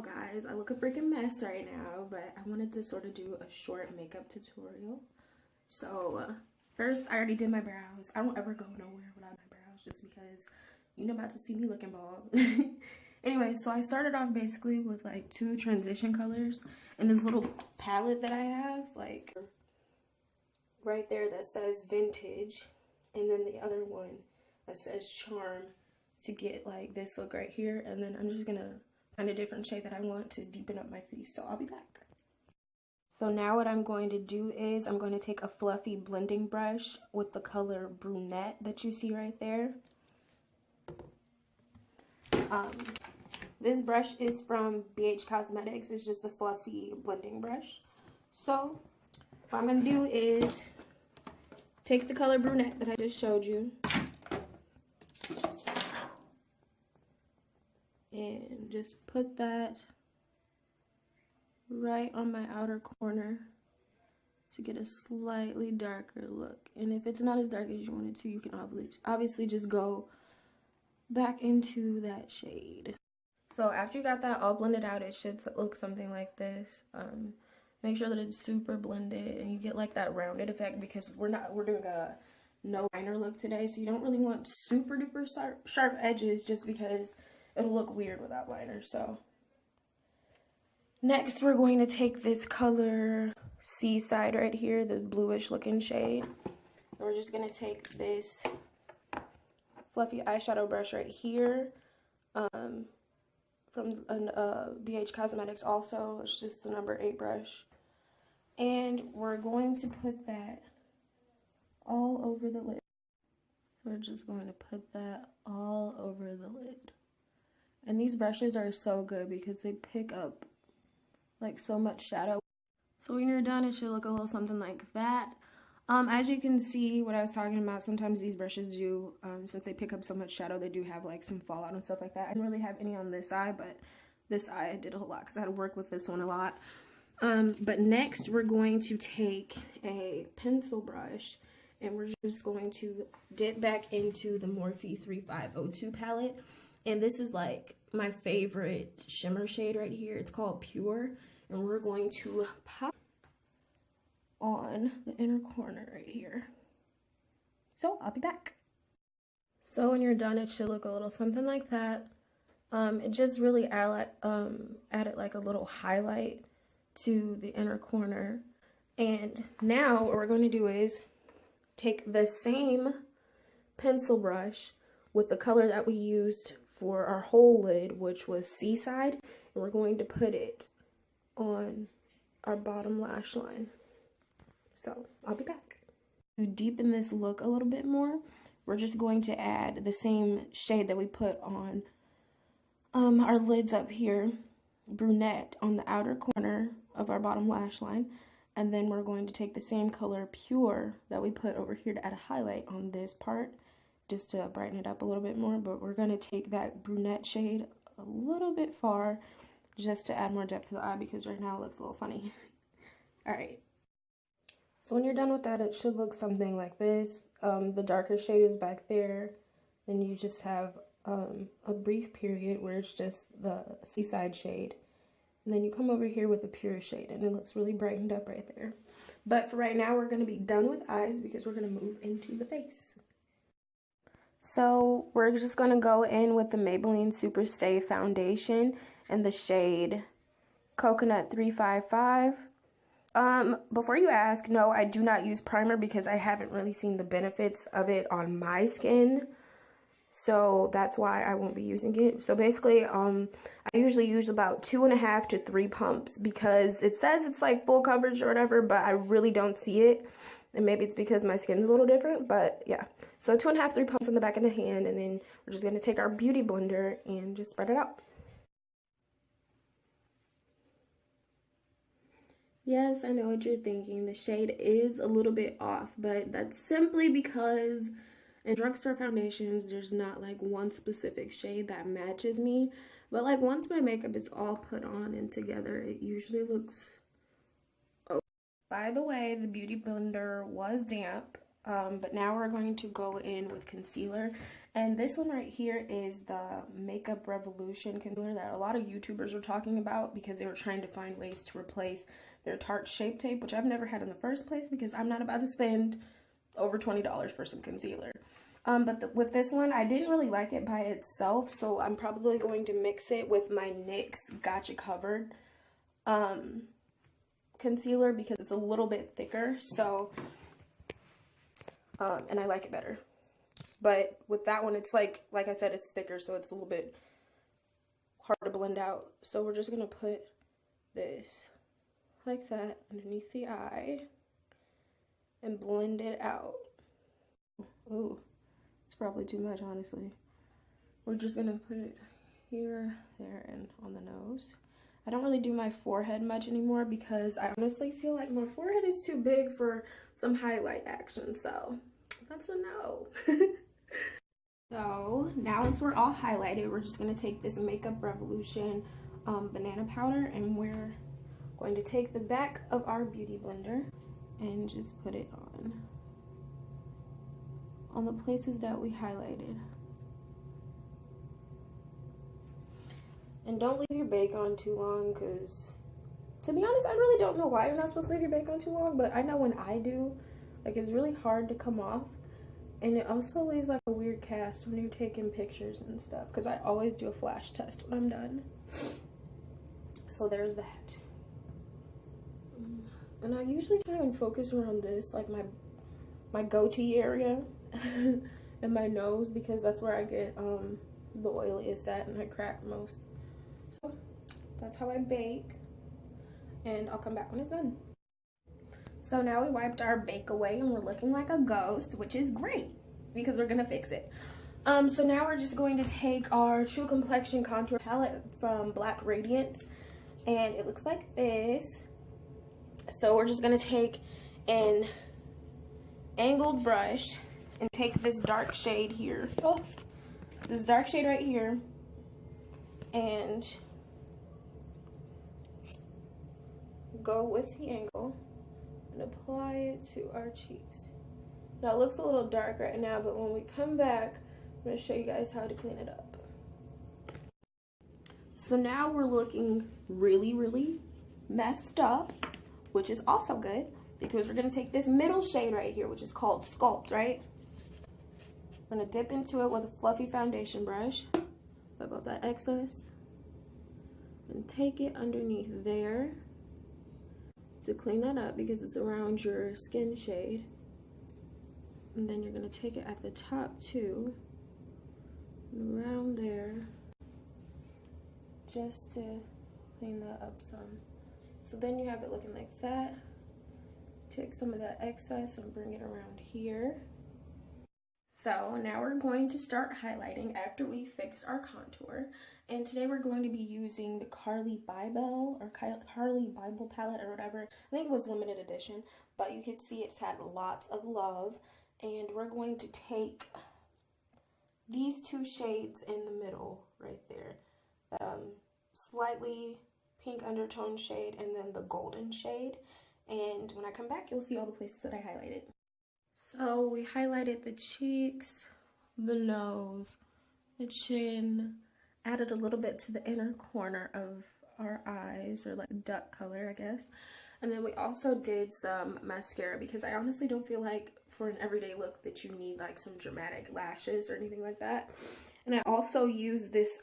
So guys, I look a freaking mess right now, but I wanted to sort of do a short makeup tutorial. So first, I already did my brows. I don't ever go nowhere without my brows just because you're not about to see me looking bald. Anyway, so I started off basically with like 2 transition colors and this little palette that I have, like right there that says vintage, and then the other one that says charm, to get like this look right here. And then I'm just gonna find a different shade that I want to deepen up my crease. So I'll be back. So now what I'm going to do is I'm going to take a fluffy blending brush with the color brunette that you see right there. This brush is from BH Cosmetics. It's just a fluffy blending brush. So what I'm going to do is take the color brunette that I just showed you and just put that right on my outer corner to get a slightly darker look. And if it's not as dark as you want it to, you can obviously just go back into that shade. So after you got that all blended out, it should look something like this. Make sure that it's super blended and you get like that rounded effect, because we're doing a no liner look today, so you don't really want super duper sharp edges just because it'll look weird without liner. So next we're going to take this color Seaside right here, the bluish looking shade, and we're just going to take this fluffy eyeshadow brush right here, from BH Cosmetics also. It's just the number 8 brush, and we're going to put that all over the lid. So we're just going to put that all over the lid. And these brushes are so good because they pick up like so much shadow. So when you're done, it should look a little something like that. As you can see, what I was talking about, sometimes these brushes do, since they pick up so much shadow, they do have like some fallout and stuff like that. I didn't really have any on this eye, but this eye I did a whole lot because I had to work with this one a lot. But next we're going to take a pencil brush and we're just going to dip back into the Morphe 3502 palette. And this is like my favorite shimmer shade right here. It's called Pure. And we're going to pop on the inner corner right here. So I'll be back. So when you're done, it should look a little something like that. It just really added like a little highlight to the inner corner. And now what we're going to do is take the same pencil brush with the color that we used for our whole lid, which was Seaside, and we're going to put it on our bottom lash line. So I'll be back. To deepen this look a little bit more, we're just going to add the same shade that we put on our lids up here, brunette, on the outer corner of our bottom lash line. And then we're going to take the same color Pure that we put over here to add a highlight on this part, just to brighten it up a little bit more. But we're going to take that brunette shade a little bit far just to add more depth to the eye, because right now it looks a little funny. Alright, so when you're done with that, it should look something like this. The darker shade is back there, and you just have a brief period where it's just the Seaside shade, and then you come over here with the Pure shade and it looks really brightened up right there. But for right now, we're going to be done with eyes because we're going to move into the face. So we're just going to go in with the Maybelline Super Stay Foundation and the shade Coconut 355. Before you ask, no, I do not use primer because I haven't really seen the benefits of it on my skin. So that's why I won't be using it. So basically, I usually use about 2.5 to 3 pumps because it says it's like full coverage or whatever, but I really don't see it. And maybe it's because my skin's a little different, but yeah. So 2.5, 3 pumps on the back of the hand, and then we're just going to take our beauty blender and just spread it out. Yes, I know what you're thinking. The shade is a little bit off, but that's simply because in drugstore foundations, there's not like one specific shade that matches me. But like once my makeup is all put on and together, it usually looks okay. By the way, the beauty blender was damp. But now we're going to go in with concealer. And this one right here is the Makeup Revolution concealer that a lot of YouTubers were talking about because they were trying to find ways to replace their Tarte Shape Tape, which I've never had in the first place because I'm not about to spend over $20 for some concealer. With this one, I didn't really like it by itself, so I'm probably going to mix it with my NYX Gotcha Covered concealer because it's a little bit thicker, so, and I like it better. But with that one, it's like I said, it's thicker, so it's a little bit hard to blend out. So we're just going to put this like that underneath the eye and blend it out. Ooh, it's probably too much, honestly. We're just going to put it here, there, and on the nose. I don't really do my forehead much anymore because I honestly feel like my forehead is too big for some highlight action, so that's a no. So now once we're all highlighted, we're just going to take this Makeup Revolution banana powder, and we're going to take the back of our beauty blender and just put it on the places that we highlighted. And don't leave your bake on too long because, to be honest, I really don't know why you're not supposed to leave your bake on too long, but I know when I do, like, it's really hard to come off. And it also leaves like a weird cast when you're taking pictures and stuff, because I always do a flash test when I'm done. So there's that. And I usually try and focus around this, like my goatee area and my nose, because that's where I get the oiliest at and I crack most. So that's how I bake, and I'll come back when it's done. So now we wiped our bake away and we're looking like a ghost, which is great because we're gonna fix it. So now we're just going to take our True Complexion Contour Palette from Black Radiance, and it looks like this. So we're just gonna take an angled brush and take this dark shade here. Oh, this dark shade right here, and go with the angle and apply it to our cheeks. Now it looks a little dark right now, but when we come back, I'm going to show you guys how to clean it up. So now we're looking really, really messed up, which is also good because we're going to take this middle shade right here, which is called Sculpt, right? I'm going to dip into it with a fluffy foundation brush, wipe out that excess, and take it underneath there to clean that up because it's around your skin shade. And then you're going to take it at the top too, and around there, just to clean that up some. So then you have it looking like that. Take some of that excess and bring it around here. So now we're going to start highlighting after we fix our contour. And today we're going to be using the Carly Bible palette or whatever. I think it was limited edition, but you can see it's had lots of love. And we're going to take these two shades in the middle right there. Slightly pink undertone shade and then the golden shade. And when I come back, you'll see all the places that I highlighted. So we highlighted the cheeks, the nose, the chin, added a little bit to the inner corner of our eyes, or like duck color, I guess. And then we also did some mascara because I honestly don't feel like for an everyday look that you need like some dramatic lashes or anything like that. And I also used this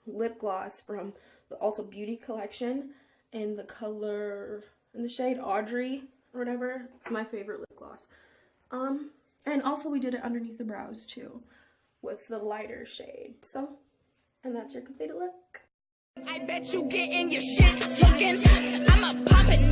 lip gloss from the Ulta Beauty collection in the color, in the shade Audrey or whatever. It's my favorite lip gloss. And also we did it underneath the brows too with the lighter shade. So, and that's your completed look. I bet you getting your shit taken. I'm a pumping